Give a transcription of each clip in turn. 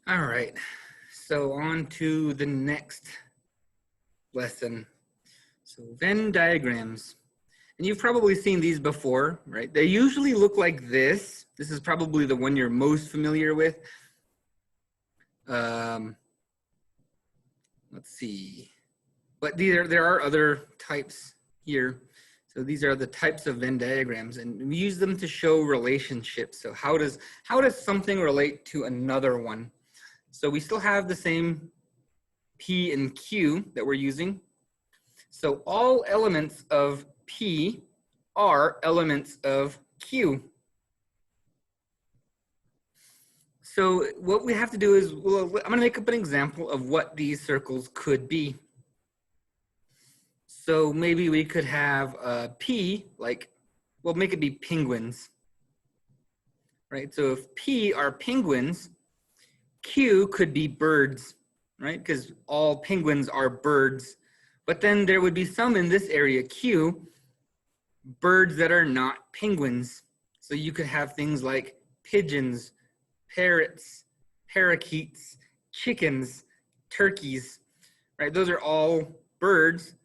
All right, so on to the next lesson. So Venn diagrams. And you've probably seen these before, right? They usually look like this. This is probably the one you're most familiar with. Let's see. But there are other types here. So these are the types of Venn diagrams, and we use them to show relationships. So how does something relate to another one? So we still have the same P and Q that we're using. So all elements of P are elements of Q. So what we have to do is, I'm going to make up an example of what these circles could be. So maybe we could have P, like, we'll make it be penguins, right? So if P are penguins, Q could be birds, right? Because all penguins are birds. But then there would be some in this area, Q, birds that are not penguins. So you could have things like pigeons, parrots, parakeets, chickens, turkeys, right? Those are all birds.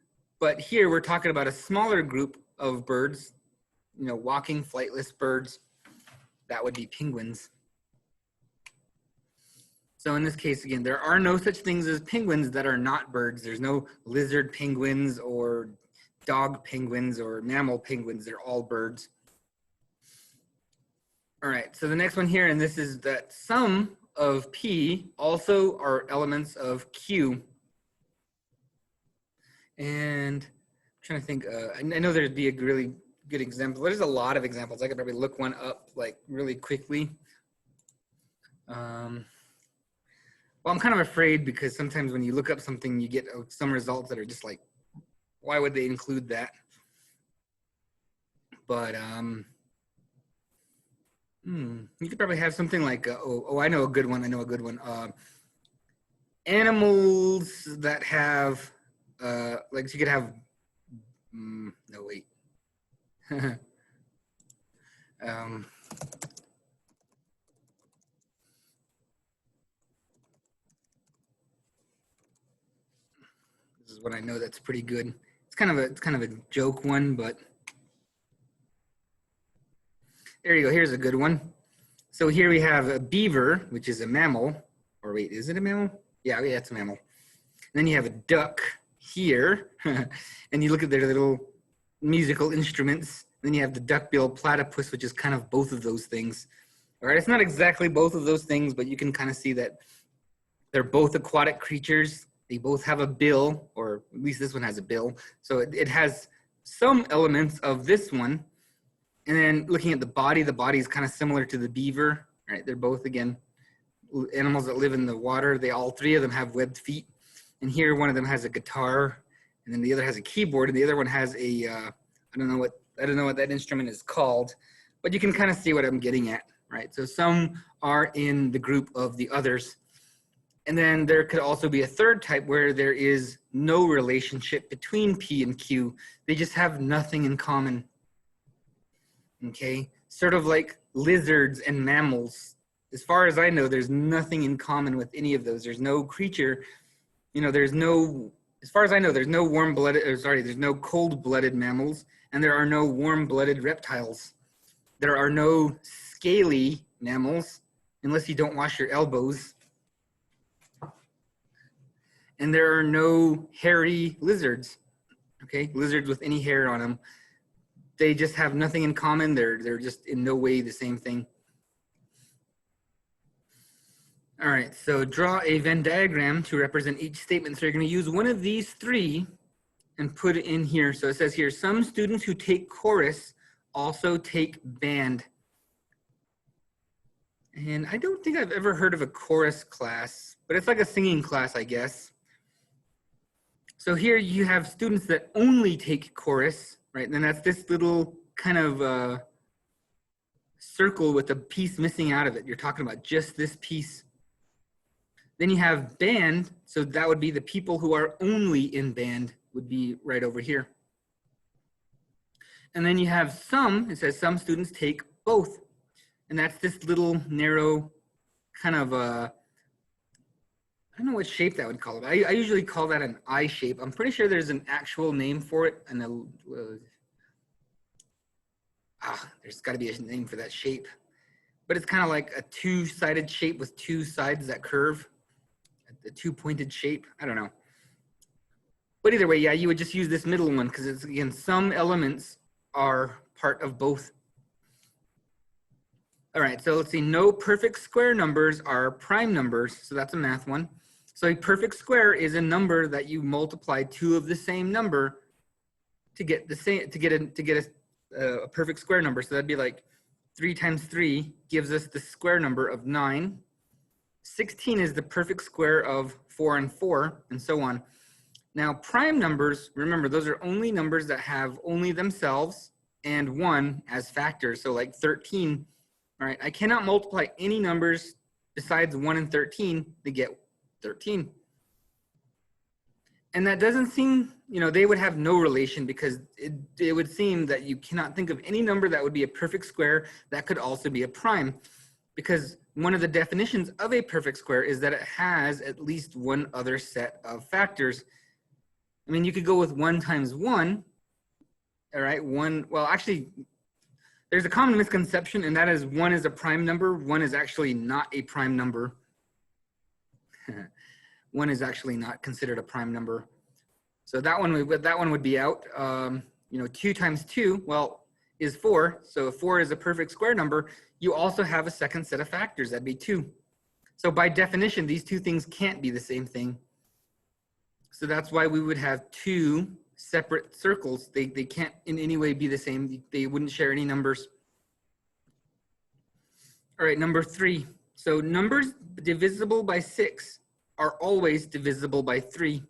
But here we're talking about a smaller group of birds, walking flightless birds. That would be penguins. So in this case, again, there are no such things as penguins that are not birds. There's no lizard penguins or dog penguins or mammal penguins. They're all birds. All right, so the next one here, and this is that some of P also are elements of Q. And I'm trying to think, I know there'd be a really good example. There's a lot of examples. I could probably look one up like really quickly. Well, I'm kind of afraid because sometimes when you look up something, you get some results that are just like, why would they include that? But you could probably have something like, I know a good one. Animals that have, like you could have, no, wait. This is what I know that's pretty good. It's kind of a joke one, but there you go. Here's a good one. So here we have a beaver, which is a mammal. Or wait, is it a mammal? Yeah, it's a mammal. And then you have a duck here, and you look at their little musical instruments. Then you have the duck-billed platypus, which is kind of both of those things. All right, it's not exactly both of those things, but you can kind of see that they're both aquatic creatures. They both have a bill, or at least this one has a bill. So it has some elements of this one. And then looking at the body is kind of similar to the beaver, right? They're both, again, animals that live in the water. All three of them have webbed feet. And here one of them has a guitar, and then the other has a keyboard, and the other one has a, I don't know what that instrument is called, but you can kind of see what I'm getting at, right? So some are in the group of the others. And then there could also be a third type where there is no relationship between P and Q. They just have nothing in common. Okay, sort of like lizards and mammals. As far as I know, there's nothing in common with any of those. There's no creature, as far as I know, there's no there's no cold-blooded mammals, and there are no warm-blooded reptiles. There are no scaly mammals, unless you don't wash your elbows. And there are no hairy lizards, okay? Lizards with any hair on them. They just have nothing in common. They're just in no way the same thing. All right, so draw a Venn diagram to represent each statement. So you're going to use one of these three and put it in here. So it says here, some students who take chorus also take band. And I don't think I've ever heard of a chorus class, but it's like a singing class, I guess. So here you have students that only take chorus, right? And then that's this little kind of circle with a piece missing out of it. You're talking about just this piece. Then you have band, so that would be the people who are only in band would be right over here. And then you have some, it says some students take both. And that's this little narrow kind of don't know what shape that would call it. I usually call that an I shape. I'm pretty sure there's an actual name for it. And there's got to be a name for that shape. But it's kind of like a two-sided shape with two sides that curve. The two-pointed shape. I don't know. But either way, yeah, you would just use this middle one because it's, again, some elements are part of both. All right, so let's see. No perfect square numbers are prime numbers. So that's a math one. So a perfect square is a number that you multiply two of the same number to get the same a perfect square number. So that'd be like 3 times 3 gives us the square number of 9. 16 is the perfect square of 4 and 4, and so on. Now, prime numbers, remember, those are only numbers that have only themselves and 1 as factors. So like 13, all right, I cannot multiply any numbers besides 1 and 13 to get 13. And that doesn't seem, they would have no relation because it would seem that you cannot think of any number that would be a perfect square that could also be a prime. Because one of the definitions of a perfect square is that it has at least one other set of factors. I mean, you could go with 1 times 1, all right? Well, actually, there's a common misconception, and that is 1 is a prime number. 1 is actually not a prime number. 1 is actually not considered a prime number. So that one would be out. 2 times 2, well, is 4. So if 4 is a perfect square number, you also have a second set of factors. That'd be 2. So by definition, these two things can't be the same thing. So that's why we would have 2 separate circles. They can't in any way be the same. They wouldn't share any numbers. All right, number 3. So numbers divisible by 6 are always divisible by 3.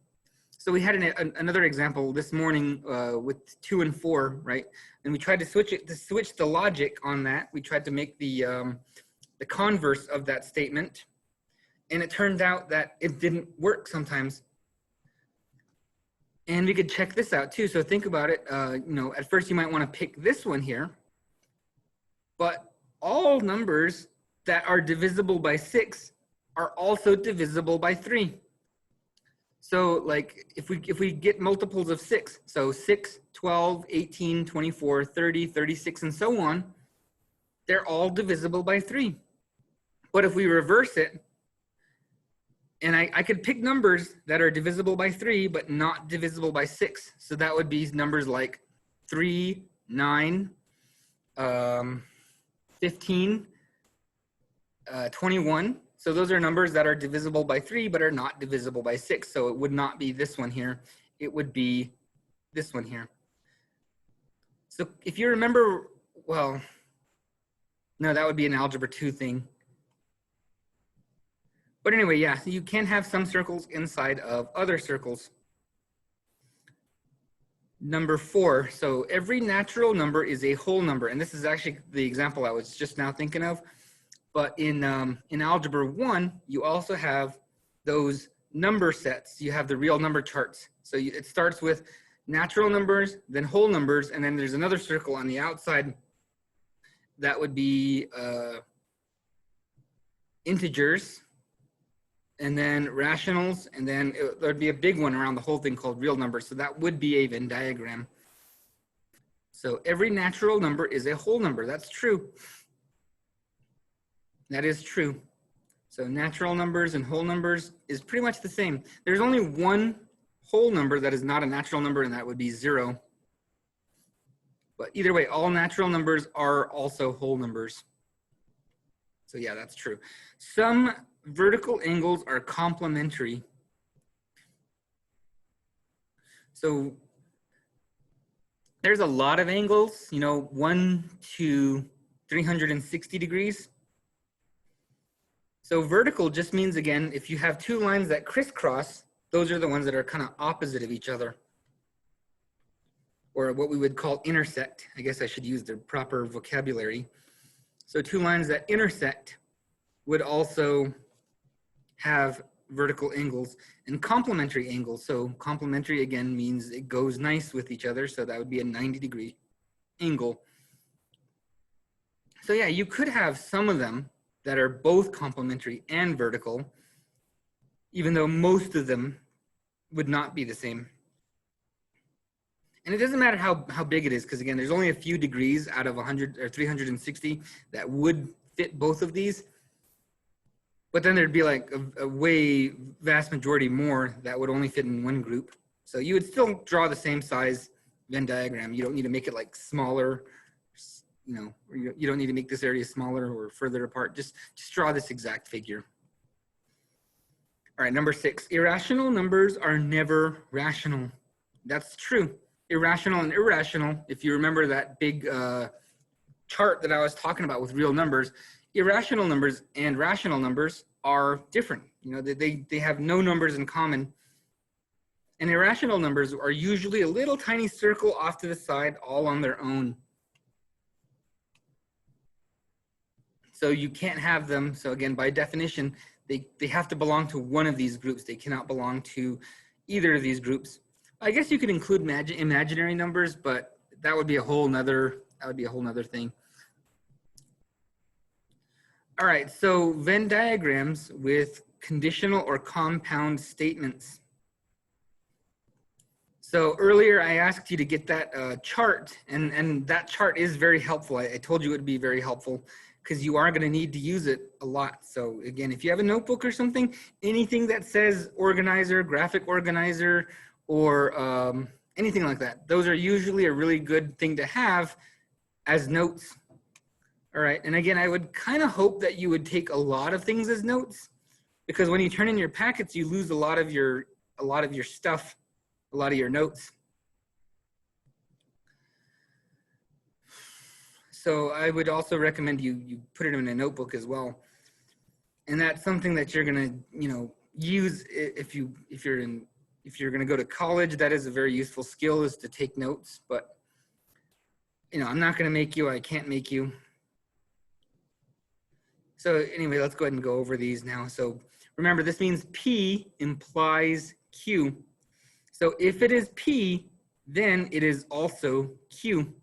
So we had another example this morning with 2 and 4, right? And we tried to switch the logic on that. We tried to make the converse of that statement. And it turned out that it didn't work sometimes. And we could check this out too. So think about it. At first you might want to pick this one here. But all numbers that are divisible by 6 are also divisible by 3. So like if we get multiples of 6, so 6, 12, 18, 24, 30, 36, and so on, they're all divisible by 3. But if we reverse it, and I could pick numbers that are divisible by 3, but not divisible by 6. So that would be numbers like 3, 9, 15, 21. So those are numbers that are divisible by 3, but are not divisible by 6. So it would not be this one here. It would be this one here. So if you remember, well, no, that would be an algebra 2 thing. But anyway, yeah, so you can have some circles inside of other circles. Number 4, so every natural number is a whole number. And this is actually the example I was just now thinking of. But in Algebra 1, you also have those number sets. You have the real number charts. So it starts with natural numbers, then whole numbers, and then there's another circle on the outside that would be integers, and then rationals, and then there'd be a big one around the whole thing called real numbers. So that would be a Venn diagram. So every natural number is a whole number. That's true. That is true. So natural numbers and whole numbers is pretty much the same. There's only one whole number that is not a natural number, and that would be 0. But either way, all natural numbers are also whole numbers. So yeah, that's true. Some vertical angles are complementary. So there's a lot of angles, 1 to 360 degrees. So vertical just means, again, if you have 2 lines that crisscross, those are the ones that are kind of opposite of each other, or what we would call intersect. I guess I should use the proper vocabulary. So 2 lines that intersect would also have vertical angles and complementary angles. So complementary, again, means it goes nice with each other. So that would be a 90-degree angle. So yeah, you could have some of them that are both complementary and vertical. even though most of them would not be the same. And it doesn't matter how big it is, because again, there's only a few degrees out of 100 or 360 that would fit both of these. But then there'd be like a way vast majority more that would only fit in one group. So you would still draw the same size Venn diagram. You don't need to make it like smaller, you know, or you don't need to make this area smaller or further apart. Just draw this exact figure. All right, number 6, irrational numbers are never rational. That's true. Irrational and irrational, if you remember that big chart that I was talking about with real numbers, irrational numbers and rational numbers are different. You know, they have no numbers in common. And irrational numbers are usually a little tiny circle off to the side, all on their own. So you can't have them. So again, by definition, they have to belong to one of these groups. They cannot belong to either of these groups. I guess you could include imaginary numbers, but that would be a whole nother thing. All right, so Venn diagrams with conditional or compound statements. So earlier I asked you to get that chart, and that chart is very helpful. I told you it would be very helpful because you are going to need to use it a lot. So again, if you have a notebook or something, anything that says organizer, graphic organizer, or anything like that, those are usually a really good thing to have as notes. All right, and again, I would kind of hope that you would take a lot of things as notes, because when you turn in your packets, you lose a lot of your stuff, a lot of your notes. So I would also recommend you put it in a notebook as well, and that's something that you're gonna use if you're gonna go to college. That is a very useful skill, is to take notes. But I'm not gonna make you. I can't make you. So anyway, let's go ahead and go over these now. So remember, this means P implies Q. So if it is P, then it is also Q.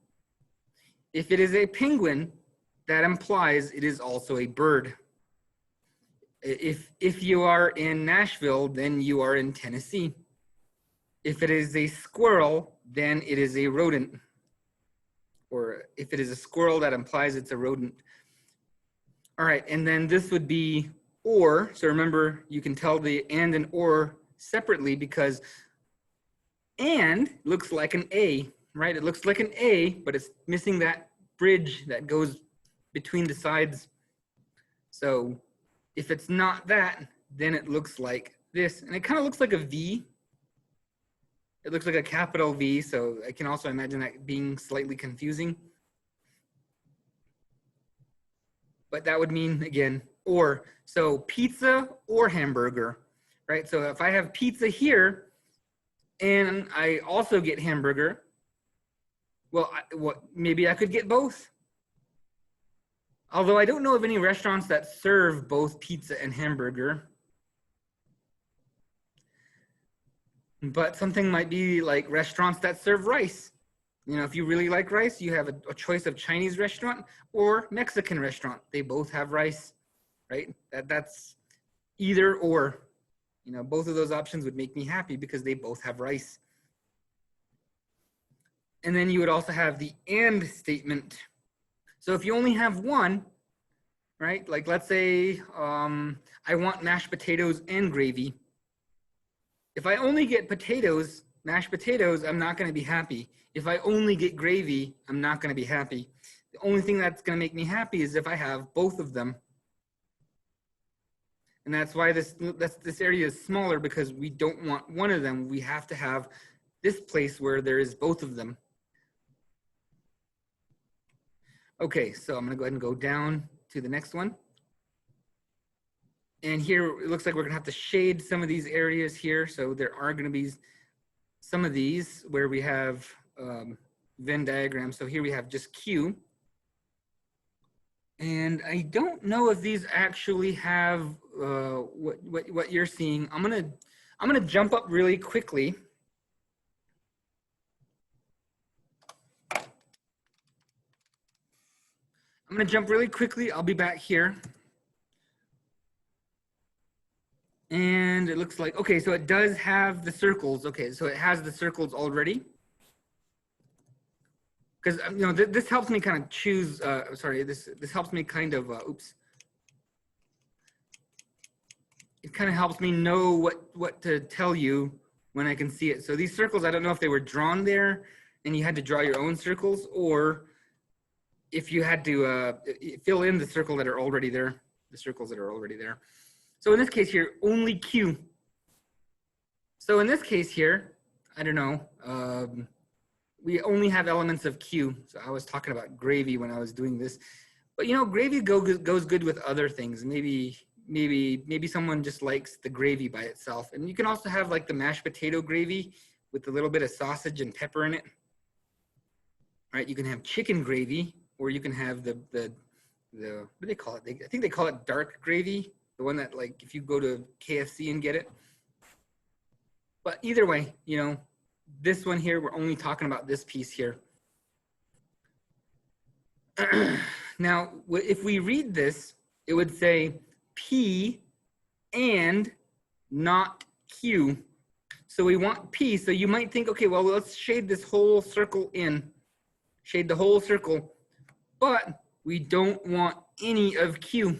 If it is a penguin, that implies it is also a bird. If you are in Nashville, then you are in Tennessee. If it is a squirrel, then it is a rodent. Or if it is a squirrel, that implies it's a rodent. All right, and then this would be or. So remember, you can tell the and or separately, because and looks like an A, right? It looks like an A, but it's missing that bridge that goes between the sides. So if it's not that, then it looks like this. And it kind of looks like a V. It looks like a capital V, so I can also imagine that being slightly confusing. But that would mean, again, or. So pizza or hamburger, right? So if I have pizza here and I also get hamburger, well, maybe I could get both. Although I don't know of any restaurants that serve both pizza and hamburger. But something might be like restaurants that serve rice. If you really like rice, you have a choice of Chinese restaurant or Mexican restaurant. They both have rice, right? That's either or. Both of those options would make me happy because they both have rice. And then you would also have the and statement. So if you only have one, right? Like let's say I want mashed potatoes and gravy. If I only get potatoes, mashed potatoes, I'm not going to be happy. If I only get gravy, I'm not going to be happy. The only thing that's going to make me happy is if I have both of them. And that's why this area is smaller, because we don't want one of them. We have to have this place where there is both of them. Okay, so I'm going to go ahead and go down to the next one. And here it looks like we're going to have to shade some of these areas here. So there are going to be some of these where we have Venn diagrams. So here we have just Q. And I don't know if these actually have what you're seeing. I'm gonna jump up really quickly. I'm gonna jump really quickly. I'll be back here. And it looks like, okay, so it does have the circles. Okay, so it has the circles already. Because, you know, this helps me kind of choose, sorry, this helps me kind of, oops. It kind of helps me know what to tell you when I can see it. So these circles, I don't know if they were drawn there and you had to draw your own circles, or if you had to fill in the circle that are already there, the circles that are already there. So in this case here, only Q. So in this case here, I don't know, we only have elements of Q. So I was talking about gravy when I was doing this, but you know, gravy goes good with other things. Maybe someone just likes the gravy by itself. And you can also have like the mashed potato gravy with a little bit of sausage and pepper in it. Right? You can have chicken gravy, or you can have the what do they call it? I think they call it dark gravy, the one that, like, if you go to KFC and get it. But either way, you know, this one here, we're only talking about this piece here. Now, if we read this, it would say P and not Q. So we want P. So you might think, okay, well, let's shade this whole circle in. Shade the whole circle. But we don't want any of Q.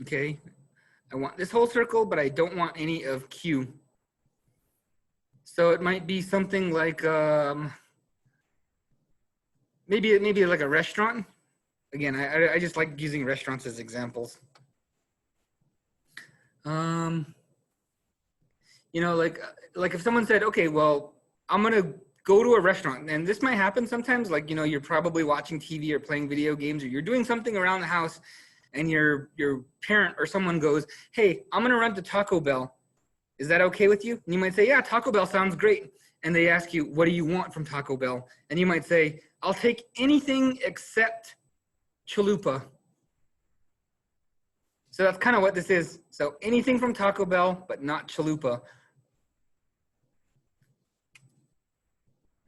Okay, I want this whole circle, but I don't want any of Q. So it might be something like maybe like a restaurant. Again, I just like using restaurants as examples. You know, like if someone said, okay, well, I'm gonna go to a restaurant, and this might happen sometimes, like, you know, you're probably watching TV or playing video games, or you're doing something around the house, and your parent or someone goes, hey, I'm gonna run to Taco Bell. Is that okay with you? And you might say, yeah, Taco Bell sounds great. And they ask you, what do you want from Taco Bell? And you might say, I'll take anything except chalupa. So that's kind of what this is. So anything from Taco Bell, but not chalupa.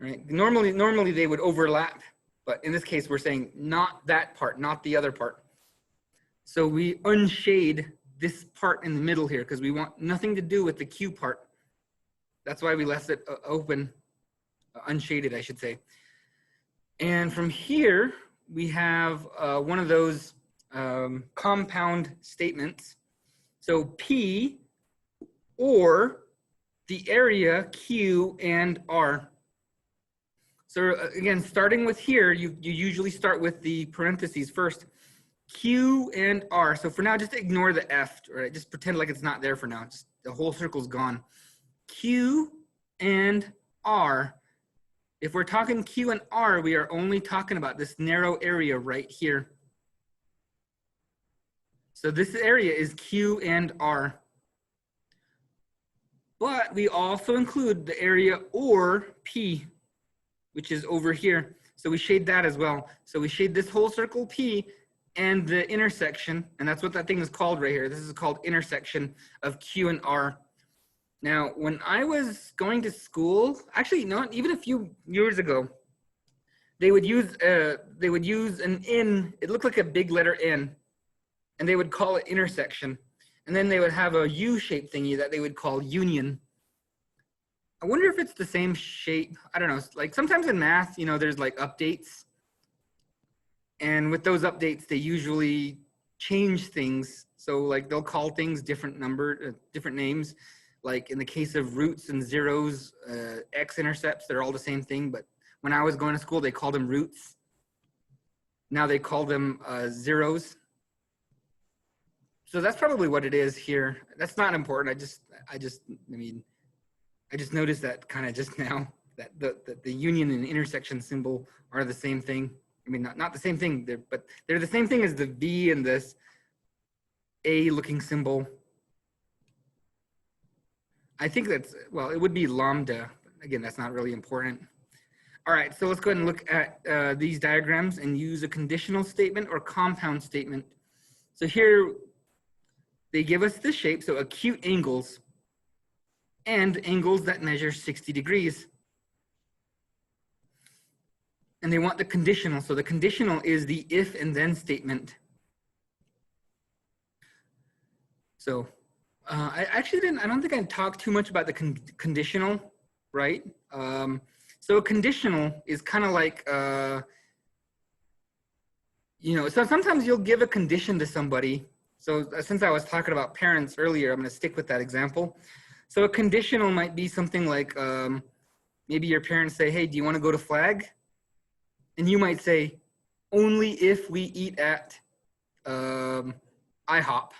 Right? Normally they would overlap, but in this case, we're saying not that part, not the other part. So we unshade this part in the middle here because we want nothing to do with the Q part. That's why we left it open, unshaded, I should say. And from here, we have one of those compound statements. So P or the area Q and R. So again, starting with here, you usually start with the parentheses first. Q and R. So for now, just ignore the F, right? Just pretend like it's not there for now. Just the whole circle's gone. Q and R. If we're talking Q and R, we are only talking about this narrow area right here. So this area is Q and R. But we also include the area or P, which is over here. So we shade that as well. So we shade this whole circle P and the intersection, and that's what that thing is called right here. This is called intersection of Q and R. Now, when I was going to school, actually not even a few years ago, they would use an N. It looked like a big letter N, and they would call it intersection. And then they would have a U-shaped thingy that they would call union. I wonder if it's the same shape. I don't know. Like sometimes in math, you know, there's like updates. And with those updates, they usually change things. So like they'll call things different names. Like in the case of roots and zeros, x-intercepts, they're all the same thing. But when I was going to school, they called them roots. Now they call them zeros. So that's probably what it is here. That's not important. I just noticed that kind of just now, that the union and intersection symbol are the same thing. I mean, not the same thing, but they're the same thing as the V and this A looking symbol. I think that's, well, it would be lambda. Again, that's not really important. All right, so let's go ahead and look at these diagrams and use a conditional statement or compound statement. So here, they give us the shape, so acute angles and angles that measure 60 degrees. And they want the conditional. So the conditional is the if and then statement. So I actually didn't, I don't think I talked too much about the conditional, right? So a conditional is kind of like, you know, so sometimes you'll give a condition to somebody. So since I was talking about parents earlier, I'm going to stick with that example. So a conditional might be something like, maybe your parents say, hey, do you want to go to Flag? And you might say, only if we eat at IHOP.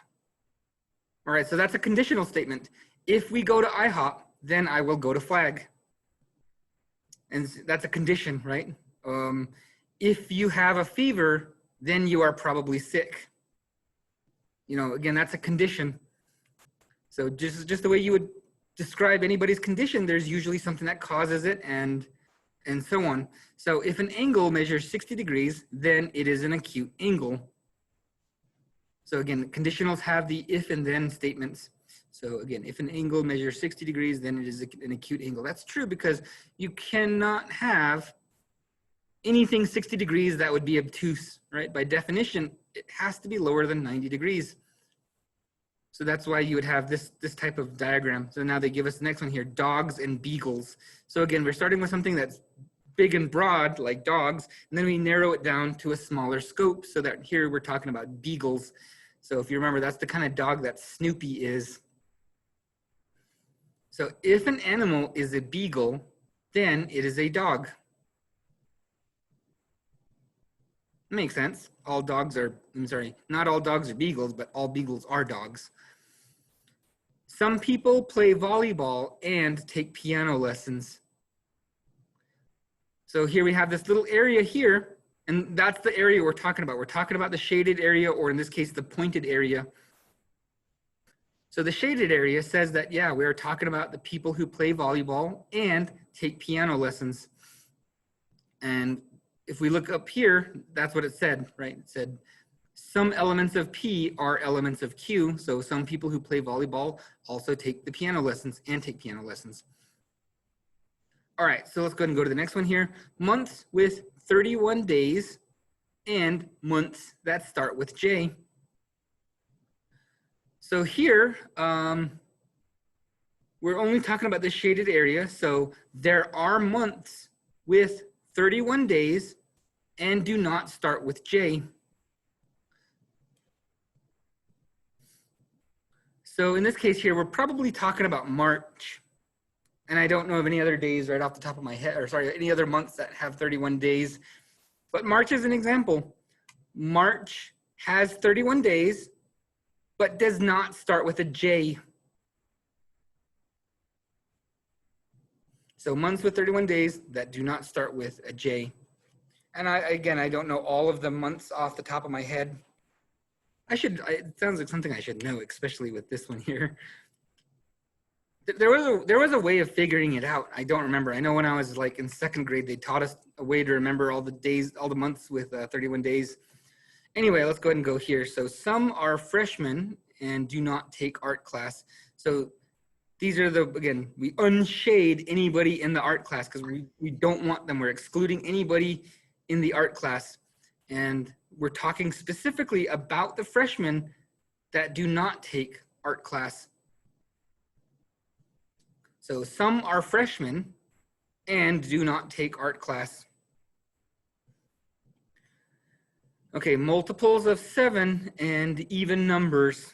All right, so that's a conditional statement. If we go to IHOP, then I will go to Flag. And that's a condition, right? If you have a fever, then you are probably sick. You know, again, that's a condition. So just the way you would describe anybody's condition, there's usually something that causes it and so on. So if an angle measures 60 degrees, then it is an acute angle. So again, conditionals have the if and then statements. So again, if an angle measures 60 degrees, then it is an acute angle. That's true because you cannot have anything 60 degrees that would be obtuse, right? By definition, it has to be lower than 90 degrees. So that's why you would have this type of diagram. So now they give us the next one here, dogs and beagles. So again, we're starting with something that's big and broad like dogs, and then we narrow it down to a smaller scope so that here we're talking about beagles. So if you remember, that's the kind of dog that Snoopy is. So if an animal is a beagle, then it is a dog. Makes sense. All dogs are, I'm sorry, not all dogs are beagles, but all beagles are dogs. Some people play volleyball and take piano lessons. So here we have this little area here, and that's the area we're talking about. We're talking about the shaded area, or in this case, the pointed area. So the shaded area says that, yeah, we're talking about the people who play volleyball and take piano lessons. And if we look up here, that's what it said, right? It said, some elements of P are elements of Q. So some people who play volleyball also take the piano lessons and take piano lessons. All right, so let's go ahead and go to the next one here. Months with 31 days and months that start with J. So here, we're only talking about the shaded area. So there are months with 31 days and do not start with J. So in this case here, we're probably talking about March. And I don't know of any other days right off the top of my head, or sorry, any other months that have 31 days. But March is an example. March has 31 days, but does not start with a J. So months with 31 days that do not start with a J. And again, I don't know all of the months off the top of my head. It sounds like something I should know, especially with this one here. There was a way of figuring it out. I don't remember. I know when I was like in second grade, they taught us a way to remember all the days, all the months with 31 days. Anyway, let's go ahead and go here. So some are freshmen and do not take art class. So these are again, we unshade anybody in the art class because we don't want them. We're excluding anybody in the art class. And we're talking specifically about the freshmen that do not take art class. So some are freshmen and do not take art class. Okay, multiples of 7 and even numbers.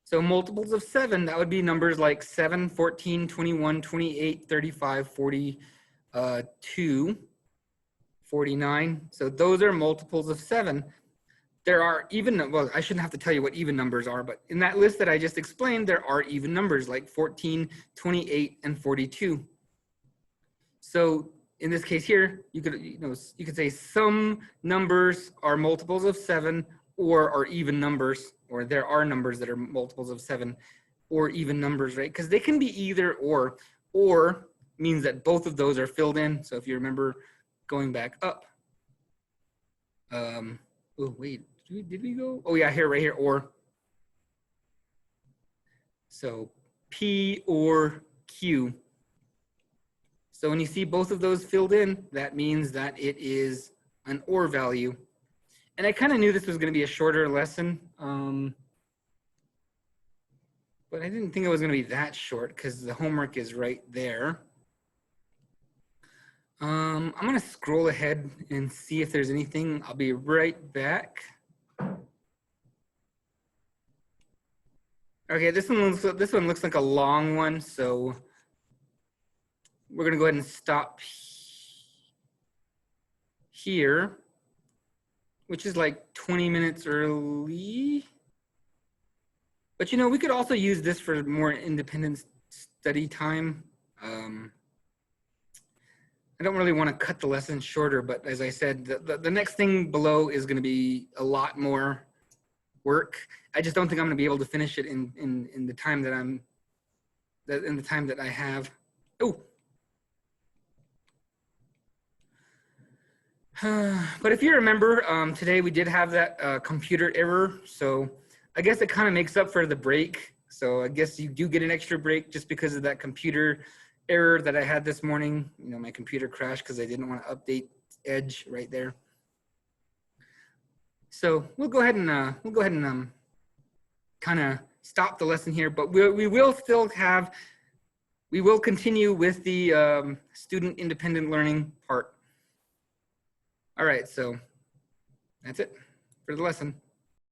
So multiples of 7, that would be numbers like 7, 14, 21, 28, 35, 42, 49. So those are multiples of 7. There are even, well, I shouldn't have to tell you what even numbers are, but in that list that I just explained, there are even numbers like 14, 28, and 42. So in this case here, you could say some numbers are multiples of 7 or are even numbers, or there are numbers that are multiples of 7 or even numbers, right? Because they can be either or means that both of those are filled in. So if you remember going back up, oh wait, did we go? Oh yeah, here, right here, or. So P or Q. So when you see both of those filled in, that means that it is an or value. And I kind of knew this was going to be a shorter lesson. but I didn't think it was going to be that short because the homework is right there. I'm going to scroll ahead and see if there's anything. I'll be right back. Okay, this one looks like a long one, so we're going to go ahead and stop here, which is like 20 minutes early. But you know, we could also use this for more independent study time. I don't really want to cut the lesson shorter, but as I said, the next thing below is going to be a lot more work. I just don't think I'm going to be able to finish it in the time that I have. Oh. But if you remember, today we did have that computer error, so I guess it kind of makes up for the break. So I guess you do get an extra break just because of that computer error that I had this morning. You know, my computer crashed because I didn't want to update Edge right there. So we'll go ahead and kind of stop the lesson here, but we will continue with the student independent learning part. All right, so that's it for the lesson.